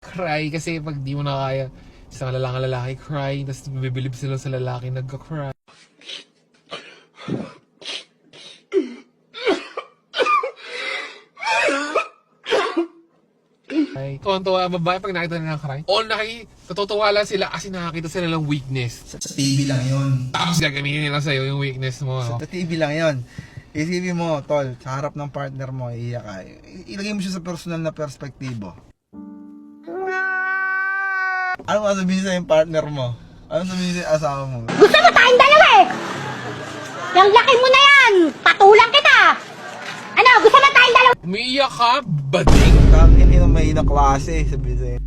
Cry kasi pag di mo na kaya, isang lalaki cry, tapos bibilib sila sa lalaki nagka-cry. Ay, tuwan-tuwa ang babae pag nakita nila ng cry. O natutuwa lang sila kasi nakakita sila ng weakness. Sa TV lang yun. Tapos gagamitin nila sa'yo yung weakness mo. No? Sa TV lang yun. Isipin mo, tol, sa harap ng partner mo, iiyak ka. Ilagay mo siya sa personal na perspektibo. Ano sabihin sa yung partner mo? Ano sabihin sa asawa mo? Gusto mo tayong dalawa eh! Yung laki mo na yan! Patulang kita! Ano, gusto mo tayong dalawa? Umiiyak ka, bading! Tangin yung may na klase, sabihin sa'yo.